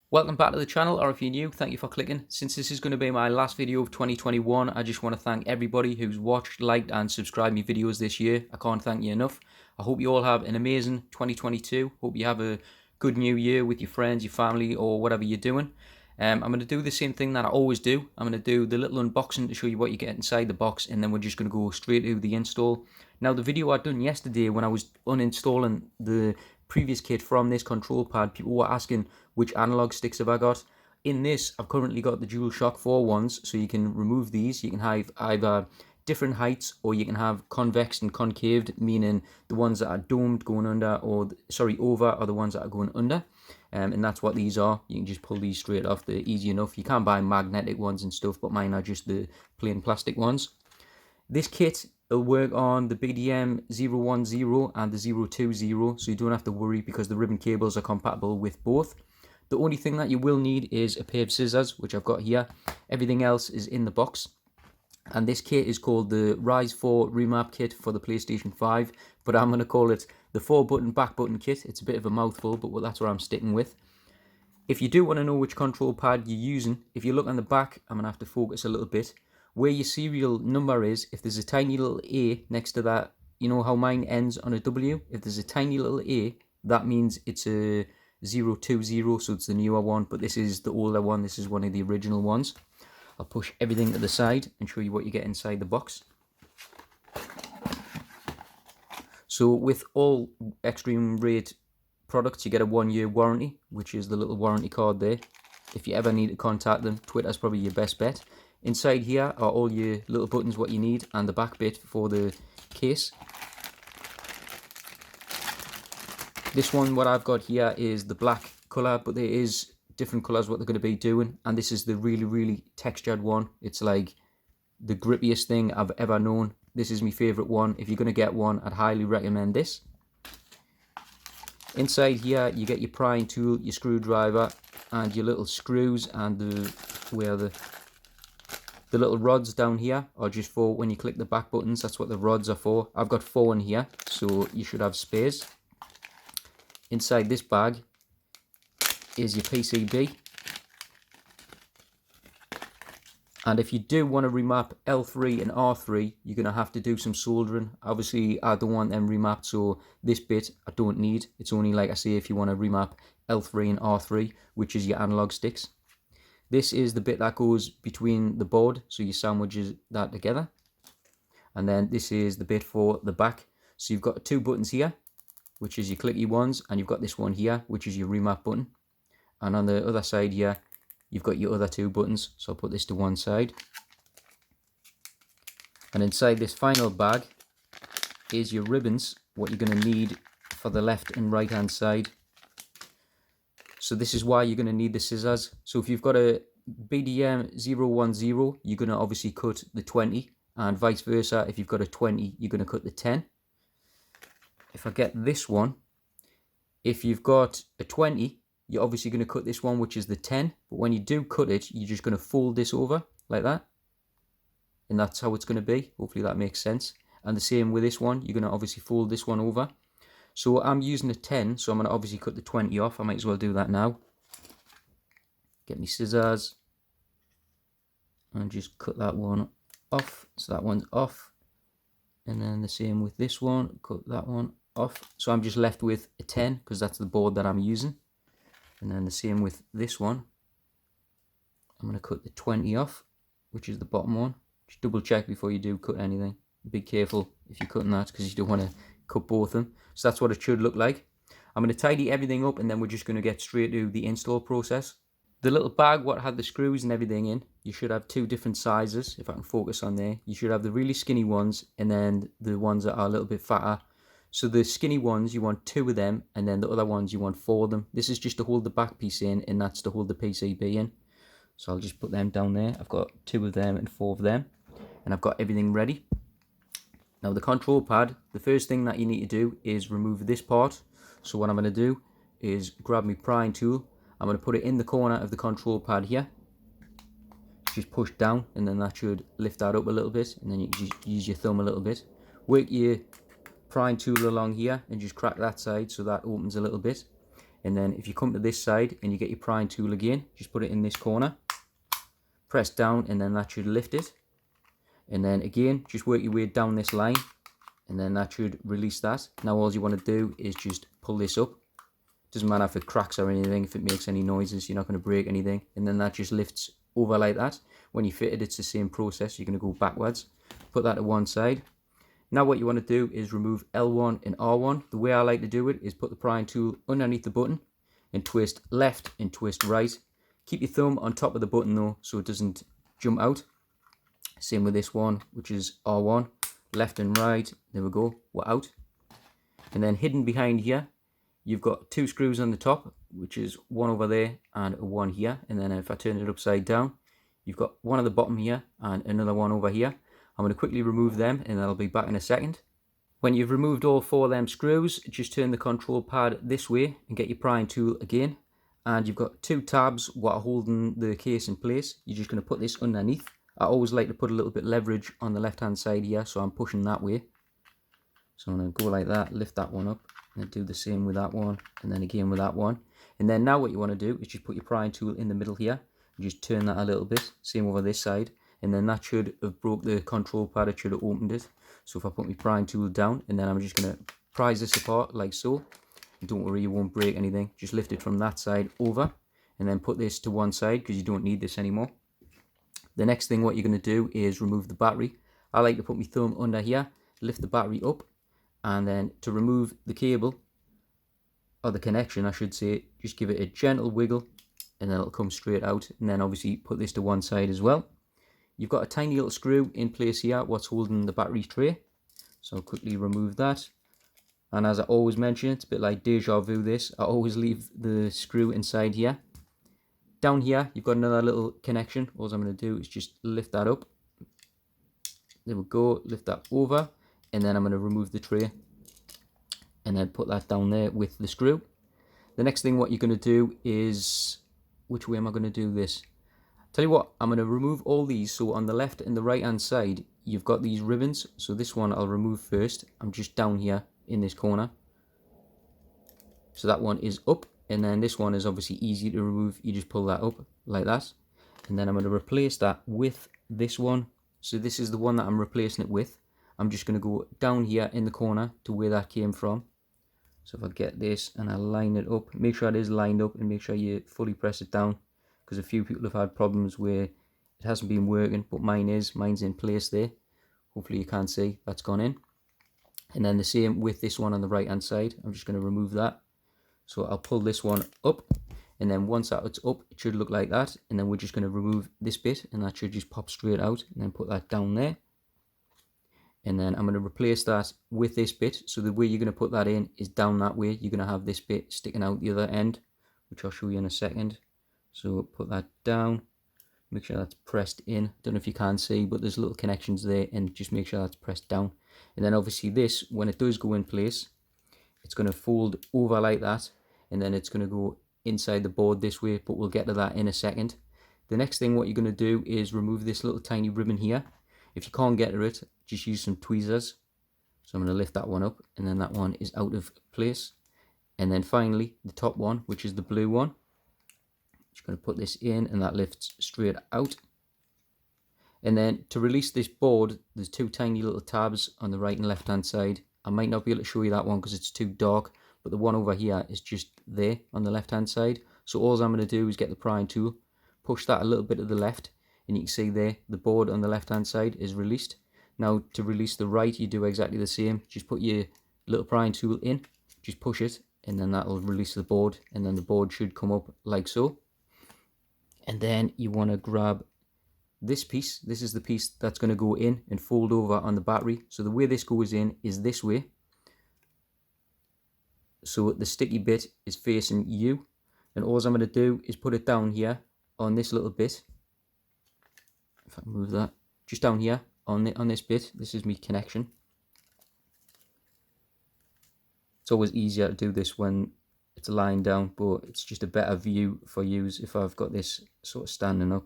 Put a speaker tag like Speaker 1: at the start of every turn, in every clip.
Speaker 1: Welcome back to the channel, or if you're new, thank you for clicking. Since this is going to be my last video of 2021, I just want to thank everybody who's watched, liked and subscribed my videos this year. I can't thank you enough. I hope you all have an amazing 2022. Hope you have a good new year with your friends, your family or whatever you're doing. I'm going to do the same thing that I always do. I'm going to do the little unboxing to show you what you get inside the box, and then we're just going to go straight to the install. Now, the video I'd done yesterday when I was uninstalling the previous kit from this control pad, people were asking which analog sticks have I got. In this, I've currently got the DualShock 4 ones, so you can remove these. You can have either different heights, or you can have convex and concaved, meaning the ones that are domed going under, or over, are the ones that are going under. And that's what these are. You can just pull these straight off. They're easy enough. You can buy magnetic ones and stuff, but mine are just the plain plastic ones. This kit will work on the BDM-010 and the 020, so you don't have to worry because the ribbon cables are compatible with both. The only thing that you will need is a pair of scissors, which I've got here. Everything else is in the box. And this kit is called the RISE4 Remap Kit for the PlayStation 5, but I'm going to call it the 4-button back button kit. It's a bit of a mouthful, but that's what I'm sticking with. If you do want to know which control pad you're using, if you look on the back, I'm going to have to focus a little bit. Where your serial number is, if there's a tiny little A next to that, you know how mine ends on a W? If there's a tiny little A, that means it's a 020, so it's the newer one, but this is the older one. This is one of the original ones. I'll push everything to the side and show you what you get inside the box. So with all eXtremerates products, you get a 1-year warranty, which is the little warranty card there. If you ever need to contact them, Twitter's probably your best bet. Inside here are all your little buttons, what you need, and the back bit for the case. This one, what I've got here is the black colour, but there is different colours what they're going to be doing, and this is the really textured one. It's like the grippiest thing I've ever known. This is my favourite one. If you're going to get one, I'd highly recommend this. Inside here you get your prying tool, your screwdriver and your little screws, and the little rods down here are just for when you click the back buttons. That's what the rods are for. I've got 4 in here, so you should have spares. Inside this bag is your PCB. And if you do want to remap L3 and R3, you're going to have to do some soldering. Obviously, I don't want them remapped, so this bit I don't need. It's only, like I say, if you want to remap L3 and R3, which is your analog sticks. This is the bit that goes between the board, so you sandwich that together. And then this is the bit for the back. So you've got 2 buttons here, which is your clicky ones, and you've got this one here, which is your remap button. And on the other side here, you've got your other 2 buttons. So I'll put this to one side. And inside this final bag is your ribbons, what you're going to need for the left and right hand side. So this is why you're going to need the scissors. So if you've got a BDM-010, you're going to obviously cut the 20, and vice versa. If you've got a 20, you're going to cut the 10. If I get this one, if you've got a 20, you're obviously going to cut this one, which is the 10. But when you do cut it, you're just going to fold this over like that. And that's how it's going to be. Hopefully that makes sense. And the same with this one. You're going to obviously fold this one over. So I'm using a 10, so I'm going to obviously cut the 20 off. I might as well do that now. Get me scissors. And just cut that one off. So that one's off. And then the same with this one. Cut that one off. So I'm just left with a 10, because that's the board that I'm using. And then the same with this one. I'm going to cut the 20 off, which is the bottom one. Just double check before you do cut anything. Be careful if you're cutting that, because you don't want to cut both of them. So that's what it should look like. I'm going to tidy everything up, and then we're just going to get straight to the install process. The little bag what had the screws and everything in, you should have 2 different sizes. If I can focus on there, you should have the really skinny ones and then the ones that are a little bit fatter. So the skinny ones, you want 2 of them, and then the other ones you want 4 of them. This is just to hold the back piece in, and that's to hold the PCB in. So I'll just put them down there. I've got 2 of them and 4 of them, and I've got everything ready. Now the control pad, the first thing that you need to do is remove this part. So what I'm going to do is grab my prying tool. I'm going to put it in the corner of the control pad here. Just push down, and then that should lift that up a little bit, and then you just use your thumb a little bit. Work your prying tool along here and just crack that side so that opens a little bit. And then if you come to this side and you get your prying tool again, just put it in this corner, press down, and then that should lift it. And then again, just work your way down this line, and then that should release that. Now all you want to do is just pull this up. Doesn't matter if it cracks or anything, if it makes any noises, you're not going to break anything. And then that just lifts over like that. When you fit it, it's the same process. You're going to go backwards. Put that to one side. Now what you want to do is remove L1 and R1. The way I like to do it is put the prying tool underneath the button and twist left and twist right. Keep your thumb on top of the button though, so it doesn't jump out. Same with this one, which is R1. Left and right. There we go. We're out. And then hidden behind here, you've got two screws on the top, which is one over there and one here. And then if I turn it upside down, you've got one at the bottom here and another one over here. I'm going to quickly remove them and I'll be back in a second. When you've removed all four of them screws, just turn the control pad this way and get your prying tool again. And you've got two tabs what are holding the case in place. You're just going to put this underneath. I always like to put a little bit of leverage on the left hand side here, so I'm pushing that way. So I'm going to go like that, lift that one up, and do the same with that one, and then again with that one. And then now what you want to do is just put your prying tool in the middle here, and just turn that a little bit, same over this side. And then that should have broke the control pad, it should have opened it. So if I put my prying tool down, and then I'm just going to prise this apart like so. And don't worry, you won't break anything. Just lift it from that side over, and then put this to one side because you don't need this anymore. The next thing what you're going to do is remove the battery. I like to put my thumb under here, lift the battery up, and then to remove the cable, or the connection I should say, just give it a gentle wiggle, and then it'll come straight out. And then obviously put this to one side as well. You've got a tiny little screw in place here, what's holding the battery tray. So I'll quickly remove that. And as I always mention, it's a bit like deja vu this, I always leave the screw inside here. Down here, you've got another little connection. All I'm going to do is just lift that up. There we go, lift that over. And then I'm going to remove the tray. And then put that down there with the screw. The next thing what you're going to do is, which way am I going to do this? Tell you what, I'm going to remove all these. So on the left and the right hand side, you've got these ribbons. So this one I'll remove first. I'm just down here in this corner. So that one is up. And then this one is obviously easy to remove. You just pull that up like that. And then I'm going to replace that with this one. So this is the one that I'm replacing it with. I'm just going to go down here in the corner to where that came from. So if I get this and I line it up, make sure it is lined up and make sure you fully press it down. Because a few people have had problems where it hasn't been working, but mine's in place there. Hopefully you can't see, that's gone in. And then the same with this one on the right hand side. I'm just going to remove that. So I'll pull this one up, and then once that's up, it should look like that. And then we're just going to remove this bit, and that should just pop straight out, and then put that down there. And then I'm going to replace that with this bit. So the way you're going to put that in is down that way. You're going to have this bit sticking out the other end, which I'll show you in a second. So put that down, make sure that's pressed in. Don't know if you can see, but there's little connections there, and just make sure that's pressed down. And then obviously this, when it does go in place, it's going to fold over like that, and then it's going to go inside the board this way, but we'll get to that in a second. The next thing what you're going to do is remove this little tiny ribbon here. If you can't get to it, just use some tweezers. So I'm going to lift that one up, and then that one is out of place. And then finally, the top one, which is the blue one. Just going to put this in, and that lifts straight out. And then to release this board, there's two tiny little tabs on the right and left hand side. I might not be able to show you that one because it's too dark, but the one over here is just there on the left hand side. So all I'm going to do is get the prying tool, push that a little bit to the left, and you can see there the board on the left hand side is released. Now to release the right, you do exactly the same. Just put your little prying tool in, just push it, and then that will release the board, and then the board should come up like so. And then you want to grab this piece. This is the piece that's going to go in and fold over on the battery. So the way this goes in is this way. So the sticky bit is facing you, and all I'm going to do is put it down here on this little bit. If I move that, just down here on this bit. This is my connection. It's always easier to do this when it's lying down, but it's just a better view for use if I've got this sort of standing up,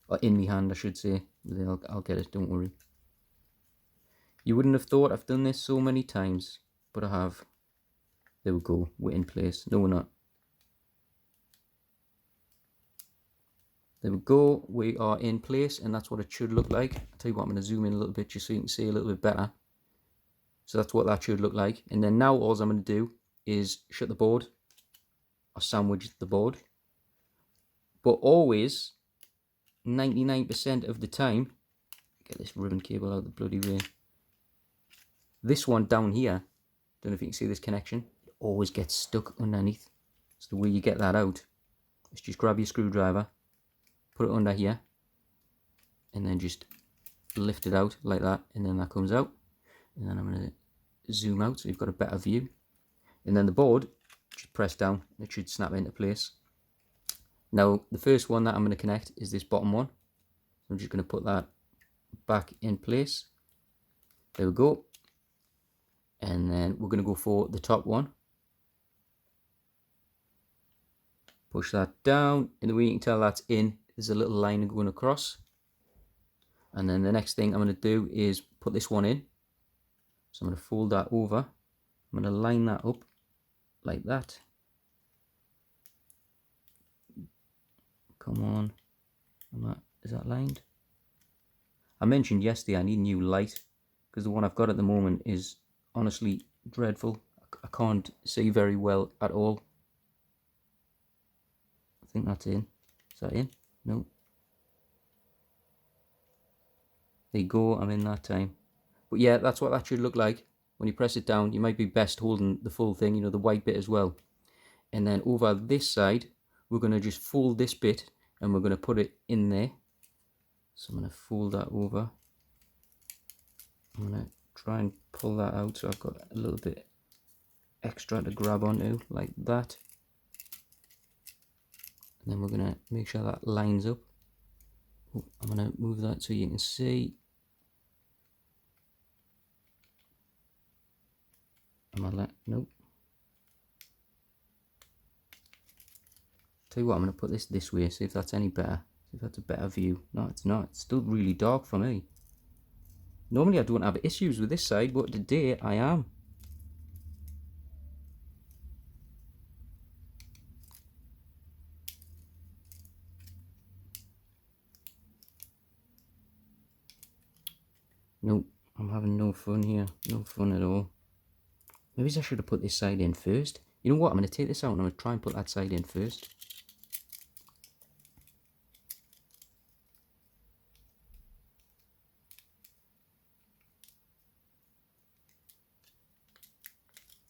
Speaker 1: or in my hand I should say. I'll get it, don't worry. You wouldn't have thought I've done this so many times, but I have. There we go, we're in place. No, we're not. There we go, we are in place, and that's what it should look like. I'll tell you what, I'm going to zoom in a little bit just so you can see a little bit better. So that's what that should look like. And then now all I'm going to do is shut the board, or sandwich the board. But always, 99% of the time, get this ribbon cable out of the bloody way. This one down here, don't know if you can see this connection, it always gets stuck underneath. So the way you get that out is just grab your screwdriver, put it under here, and then just lift it out like that, and then that comes out. And then I'm going to zoom out so you've got a better view. And then the board, just press down, it should snap into place. Now the first one that I'm going to connect is this bottom one. I'm just going to put that back in place. There we go. And then we're going to go for the top one. Push that down, and the way you can tell that's in, there's a little line going across. And then the next thing I'm going to do is put this one in. So I'm going to fold that over. I'm going to line that up like that. Come on. Is that lined? I mentioned yesterday I need new light, because the one I've got at the moment is honestly dreadful. I can't see very well at all. I think that's in. Is that in? No. There you go, I'm in that time. But yeah, that's what that should look like. When you press it down, you might be best holding the full thing, you know, the white bit as well. And then over this side, we're going to just fold this bit, and we're going to put it in there. So I'm going to fold that over. I'm going to try and pull that out so I've got a little bit extra to grab onto, like that. And then we're going to make sure that lines up. Oh, I'm going to move that so you can see. Nope. Tell you what, I'm going to put this way, see if that's any better. See if that's a better view. No, it's not. It's still really dark for me. Normally I don't have issues with this side, but today I am. Nope, I'm having no fun here. No fun at all. Maybe I should have put this side in first. You know what, I'm going to take this out and I'm going to try and put that side in first.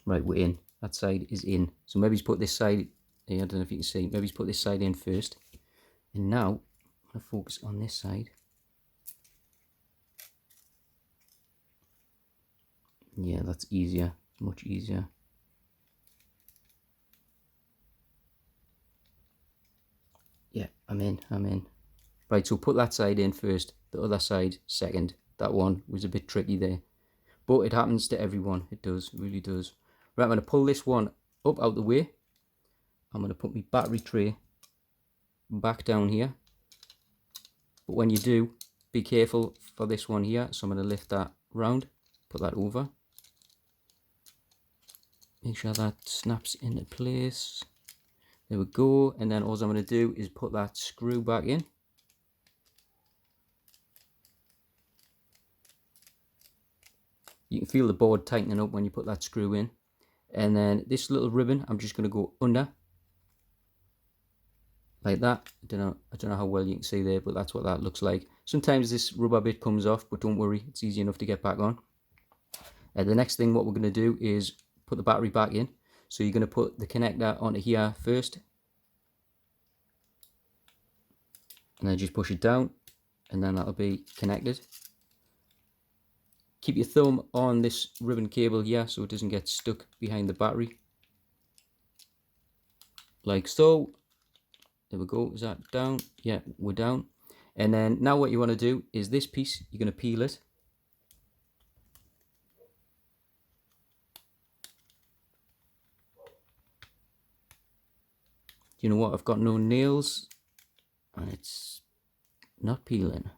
Speaker 1: Right, we're in. That side is in. So maybe put this side, I don't know if you can see, maybe put this side in first. And now, I'm going to focus on this side. Yeah, that's easier. Much easier. Yeah, I'm in. Right, so put that side in first, the other side second. That one was a bit tricky there. But it happens to everyone. It does, it really does. Right, I'm going to pull this one up out the way. I'm going to put my battery tray back down here. But when you do, be careful for this one here. So I'm going to lift that round, put that over. Make sure that snaps into place. There we go. And then all I'm going to do is put that screw back in. You can feel the board tightening up when you put that screw in. And then this little ribbon, I'm just going to go under. Like that. I don't know how well you can see there, but that's what that looks like. Sometimes this rubber bit comes off, but don't worry, it's easy enough to get back on. The next thing what we're going to do is put the battery back in. So you're going to put the connector onto here first. And then just push it down, and then that'll be connected. Keep your thumb on this ribbon cable here so it doesn't get stuck behind the battery. Like so. There we go. Is that down? Yeah, we're down. And then now what you want to do is this piece, you're going to peel it. You know what? I've got no nails and it's not peeling.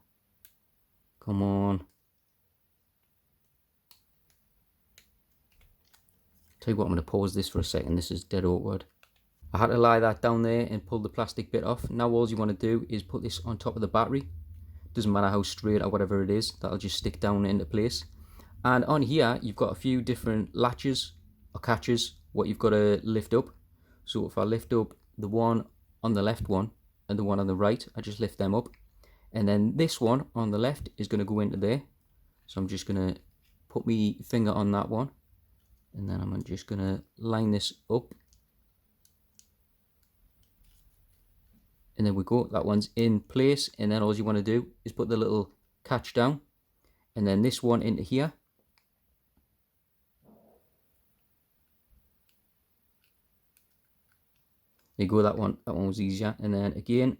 Speaker 1: Come on. Tell you what, I'm going to pause this for a second. This is dead awkward. I had to lie that down there and pull the plastic bit off. Now all you want to do is put this on top of the battery. Doesn't matter how straight or whatever it is, that'll just stick down into place. And on here you've got a few different latches or catches what you've got to lift up. So if I lift up the one on the left one and the one on the right, I just lift them up, and then this one on the left is going to go into there. So I'm just going to put my finger on that one, and then I'm just going to line this up, and there we go, that one's in place. And then all you want to do is put the little catch down, and then this one into here. There you go, that one was easier. And then again,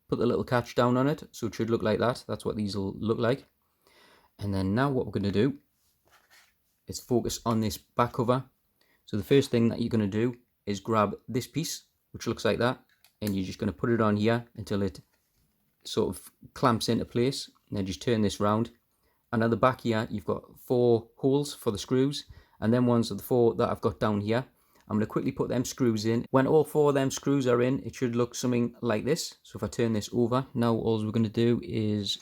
Speaker 1: put the little catch down on it, so it should look like that. That's what these will look like. And then now what we're going to do is focus on this back cover. So the first thing that you're going to do is grab this piece, which looks like that, and you're just going to put it on here until it sort of clamps into place, and then just turn this round. And at the back here you've got 4 holes for the screws, and then ones of the 4 that I've got down here, I'm going to quickly put them screws in. When all 4 of them screws are in, it should look something like this. So if I turn this over, now all we're going to do is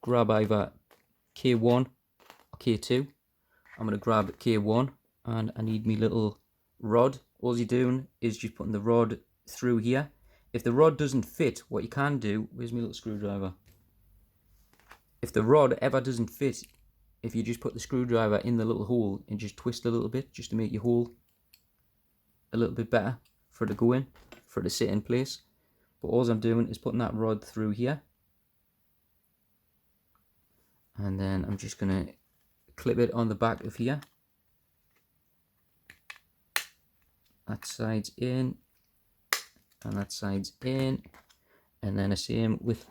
Speaker 1: grab either K1 or K2. I'm going to grab K1, and I need my little rod. All you're doing is just putting the rod through here. If the rod doesn't fit, what you can do, where's my little screwdriver? If the rod ever doesn't fit, if you just put the screwdriver in the little hole and just twist a little bit, just to make your hole a little bit better for it to go in, for it to sit in place. But all I'm doing is putting that rod through here, and then I'm just going to clip it on the back of here. That side's in, and that side's in, and then the same with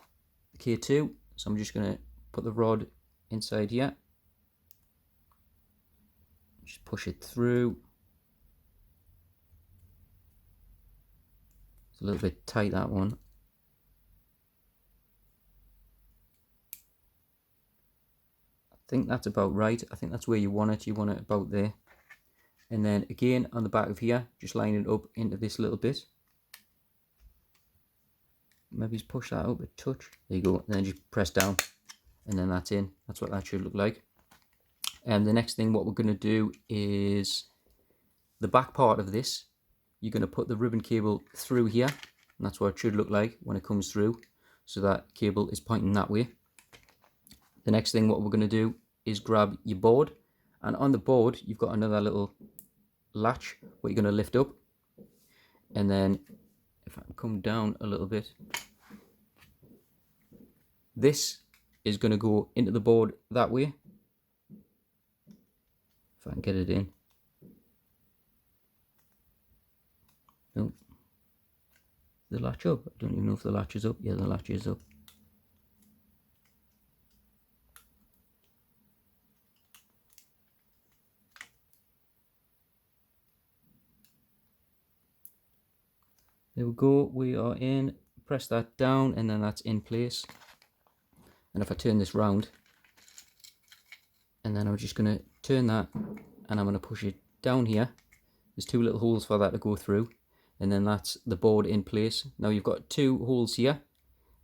Speaker 1: K2. So I'm just going to put the rod inside here, just push it through. It's a little bit tight, that one. I think that's about right. I think that's where you want it. You want it about there. And then again on the back of here, just line it up into this little bit. Maybe just push that up a touch. There you go. And then just press down, and then that's in. That's what that should look like. And the next thing what we're going to do is the back part of this. You're going to put the ribbon cable through here, and that's what it should look like when it comes through. So that cable is pointing that way. The next thing what we're going to do is grab your board, and on the board you've got another little latch what you're going to lift up, and then if I can come down a little bit, this is going to go into the board that way. If I can get it in. No, the latch up. I don't even know if the latch is up. Yeah, the latch is up. There we go, we are in. Press that down, and then that's in place. And if I turn this round, and then I'm just going to turn that, and I'm going to push it down here. There's 2 little holes for that to go through, and then that's the board in place. Now you've got 2 holes here.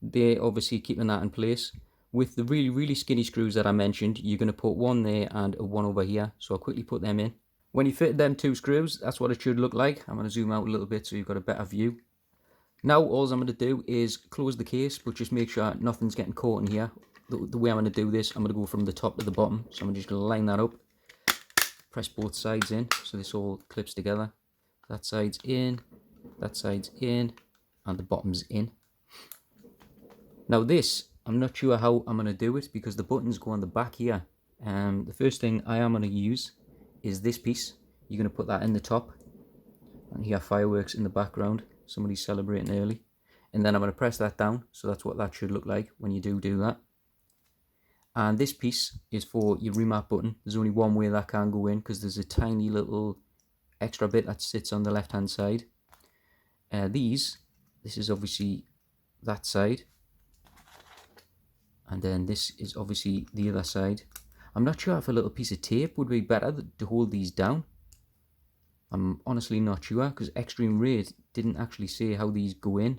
Speaker 1: They're obviously keeping that in place. With the really skinny screws that I mentioned, you're going to put one there and one over here. So I'll quickly put them in. When you fit them 2 screws, that's what it should look like. I'm going to zoom out a little bit so you've got a better view. Now all I'm going to do is close the case, but just make sure nothing's getting caught in here. The way I'm going to do this, I'm going to go from the top to the bottom. So I'm just going to line that up. Press both sides in so this all clips together. That side's in, and the bottom's in. Now this, I'm not sure how I'm going to do it because the buttons go on the back here. The first thing I am going to use is this piece. You're going to put that in the top, and you have fireworks in the background. Somebody's celebrating early. And then I'm going to press that down, so that's what that should look like when you do that. And this piece is for your remap button. There's only one way that can go in because there's a tiny little extra bit that sits on the left hand side. This is obviously that side, and then this is obviously the other side. I'm not sure if a little piece of tape would be better to hold these down. I'm honestly not sure because eXtremerate didn't actually say how these go in.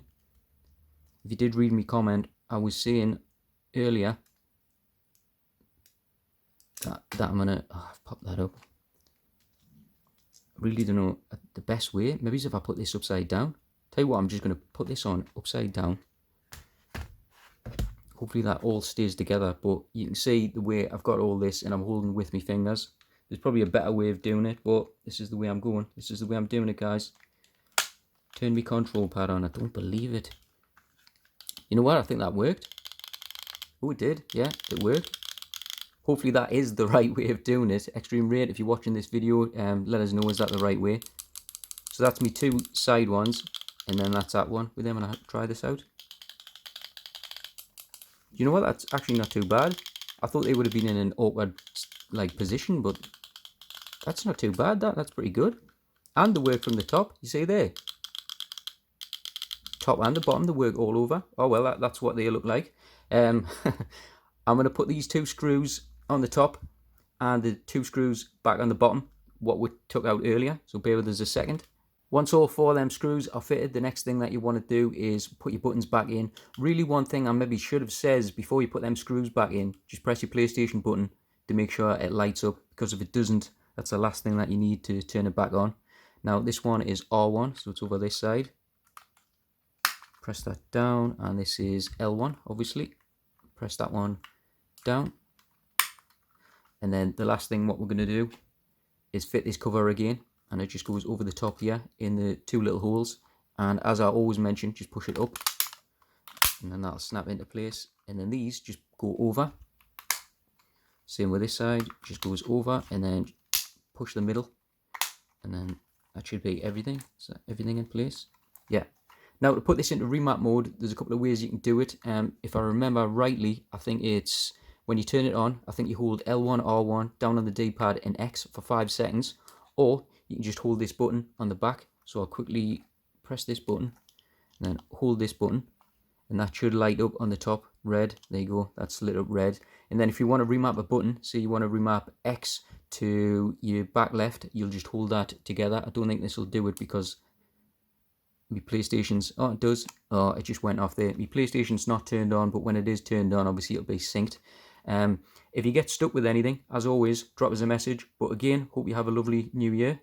Speaker 1: If you did read me comment, I was saying earlier that I'm gonna, I've popped that up. I really don't know the best way. Maybe if I put this upside down. Tell you what, I'm just gonna put this on upside down. Hopefully that all stays together, but you can see the way I've got all this and I'm holding with my fingers. There's probably a better way of doing it, but this is the way I'm going. This is the way I'm doing it, guys. Turn my control pad on. I don't believe it. You know what? I think that worked. Oh, it did. Yeah, it worked. Hopefully that is the right way of doing it. eXtremerate, if you're watching this video, let us know, is that the right way? So that's me 2 side ones, and then that's that one. With them, I'm going to try this out. You know what? That's actually not too bad. I thought they would have been in an awkward position, but that's not too bad. That's pretty good. And the work from the top, you see there? Top and the bottom, the work all over. Oh well, that's what they look like. I'm going to put these 2 screws on the top and the 2 screws back on the bottom, what we took out earlier, so bear with us a second. Once all 4 of them screws are fitted, the next thing that you want to do is put your buttons back in. Really, one thing I maybe should have said is before you put them screws back in, just press your PlayStation button to make sure it lights up, because if it doesn't, that's the last thing that you need to turn it back on. Now this one is R1, so it's over this side. Press that down, and this is L1, obviously. Press that one down. And then the last thing what we're going to do is fit this cover again, and it just goes over the top here in the 2 little holes. And as I always mention, just push it up, and then that'll snap into place. And then these just go over. Same with this side, just goes over, and then push the middle, and then that should be everything. So everything in place. Yeah. Now to put this into remap mode, there's a couple of ways you can do it. If I remember rightly, I think it's when you turn it on, I think you hold L1, R1 down on the D-pad and X for 5 seconds, or you can just hold this button on the back. So I'll quickly press this button and then hold this button, and that should light up on the top red. There you go, that's lit up red. And then if you want to remap a button, say you want to remap X to your back left, you'll just hold that together. I don't think this will do it because my PlayStation's, oh it does, oh it just went off there. My PlayStation's not turned on, but when it is turned on, obviously it'll be synced. If you get stuck with anything, as always, drop us a message. But again, hope you have a lovely new year.